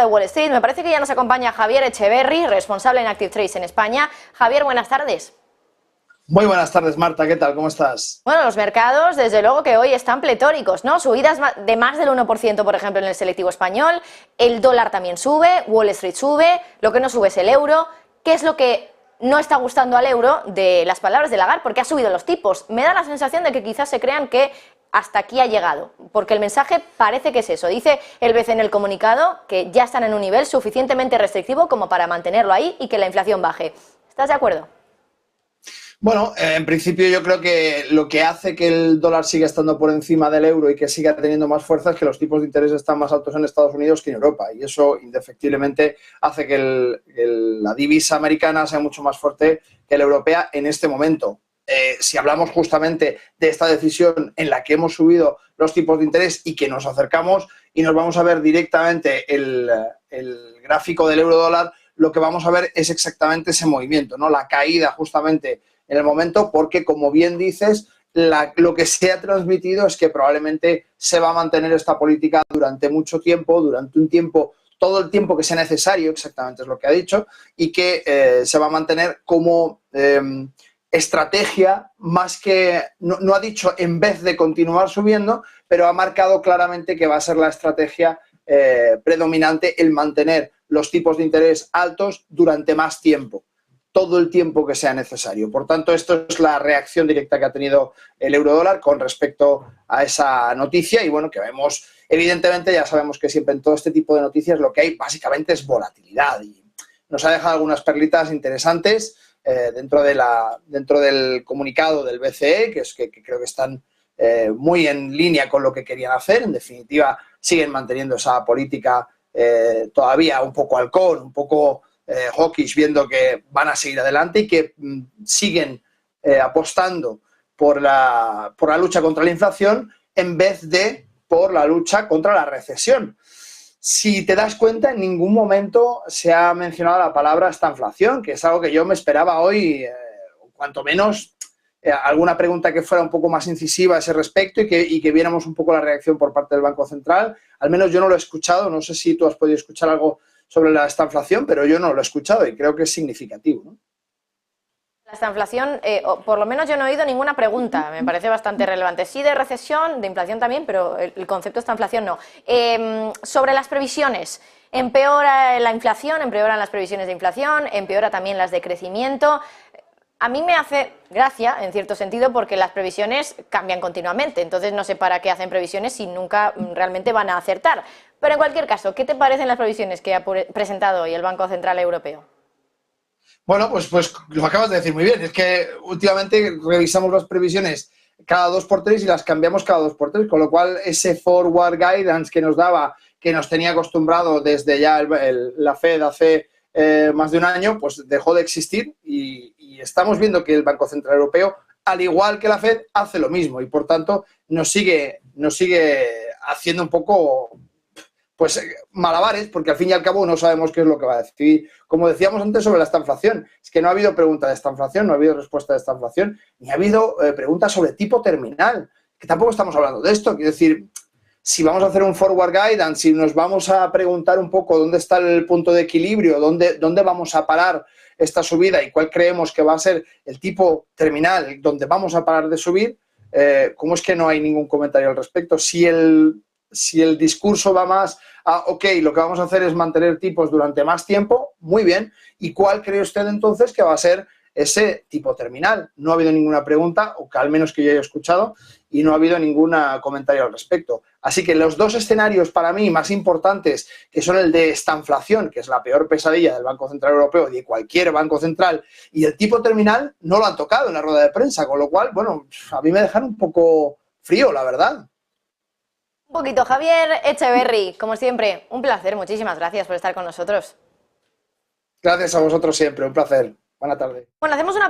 de Wall Street. Me parece que ya nos acompaña Javier Echeverry, responsable en Active Trades en España. Javier, buenas tardes. Muy buenas tardes, Marta. ¿Qué tal? ¿Cómo estás? Bueno, los mercados, desde luego que hoy están pletóricos, ¿no? Subidas de más del 1%, por ejemplo, en el selectivo español. El dólar también sube, Wall Street sube, lo que no sube es el euro. ¿Qué es lo que no está gustando al euro de las palabras de Lagarde? Porque ha subido los tipos. Me da la sensación de que quizás se crean que hasta aquí ha llegado, porque el mensaje parece que es eso. Dice el BCE en el comunicado que ya están en un nivel suficientemente restrictivo como para mantenerlo ahí y que la inflación baje. ¿Estás de acuerdo? Bueno, en principio yo creo que lo que hace que el dólar siga estando por encima del euro y que siga teniendo más fuerza es que los tipos de interés están más altos en Estados Unidos que en Europa, y eso indefectiblemente hace que la divisa americana sea mucho más fuerte que la europea en este momento. Si hablamos justamente de esta decisión en la que hemos subido los tipos de interés y que nos acercamos y nos vamos a ver directamente el gráfico del euro dólar, lo que vamos a ver es exactamente ese movimiento, ¿no? La caída justamente en el momento, porque como bien dices, lo que se ha transmitido es que probablemente se va a mantener esta política durante mucho tiempo, durante un tiempo, todo el tiempo que sea necesario, exactamente es lo que ha dicho, y que se va a mantener como estrategia, más que, no ha dicho en vez de continuar subiendo, pero ha marcado claramente que va a ser la estrategia predominante el mantener los tipos de interés altos durante más tiempo, todo el tiempo que sea necesario. Por tanto, esto es la reacción directa que ha tenido el eurodólar con respecto a esa noticia, y bueno, que vemos, evidentemente ya sabemos que siempre en todo este tipo de noticias lo que hay básicamente es volatilidad, y nos ha dejado algunas perlitas interesantes dentro del comunicado del BCE, que creo que están muy en línea con lo que querían hacer. En definitiva, siguen manteniendo esa política todavía un poco halcón, un poco hawkish, viendo que van a seguir adelante y que siguen apostando por la lucha contra la inflación en vez de por la lucha contra la recesión. Si te das cuenta, en ningún momento se ha mencionado la palabra estanflación, que es algo que yo me esperaba hoy, cuanto menos alguna pregunta que fuera un poco más incisiva a ese respecto y que viéramos un poco la reacción por parte del Banco Central. Al menos yo no lo he escuchado, no sé si tú has podido escuchar algo sobre la estanflación, pero yo no lo he escuchado y creo que es significativo, ¿no? La estanflación, por lo menos yo no he oído ninguna pregunta, me parece bastante relevante. Sí de recesión, de inflación también, pero el concepto de estanflación no. Sobre las previsiones, empeora la inflación, empeoran las previsiones de inflación, empeora también las de crecimiento. A mí me hace gracia, en cierto sentido, porque las previsiones cambian continuamente, entonces no sé para qué hacen previsiones si nunca realmente van a acertar. Pero en cualquier caso, ¿qué te parecen las previsiones que ha presentado hoy el Banco Central Europeo? Bueno, pues lo acabas de decir muy bien. Es que últimamente revisamos las previsiones cada 2 por 3 y las cambiamos cada 2 por 3, con lo cual ese forward guidance que nos daba, que nos tenía acostumbrado desde ya la Fed hace más de un año, pues dejó de existir, y estamos viendo que el Banco Central Europeo, al igual que la Fed, hace lo mismo, y por tanto nos sigue haciendo un poco pues malabares, porque al fin y al cabo no sabemos qué es lo que va a decidir. Como decíamos antes sobre la estanflación, es que no ha habido pregunta de estanflación, no ha habido respuesta de estanflación, ni ha habido preguntas sobre tipo terminal, que tampoco estamos hablando de esto. Quiero decir, si vamos a hacer un forward guidance, si nos vamos a preguntar un poco dónde está el punto de equilibrio, dónde vamos a parar esta subida y cuál creemos que va a ser el tipo terminal donde vamos a parar de subir, ¿cómo es que no hay ningún comentario al respecto? Si el discurso va más a, ok, lo que vamos a hacer es mantener tipos durante más tiempo, muy bien, ¿y cuál cree usted entonces que va a ser ese tipo terminal? No ha habido ninguna pregunta, o que al menos que yo haya escuchado, y no ha habido ningún comentario al respecto. Así que los dos escenarios para mí más importantes, que son el de estanflación, que es la peor pesadilla del Banco Central Europeo y de cualquier banco central, y el tipo terminal, no lo han tocado en la rueda de prensa, con lo cual, bueno, a mí me dejan un poco frío, la verdad. Un poquito, Javier Echeverry, como siempre, un placer, muchísimas gracias por estar con nosotros. Gracias a vosotros siempre, un placer. Buena tarde. Bueno, hacemos una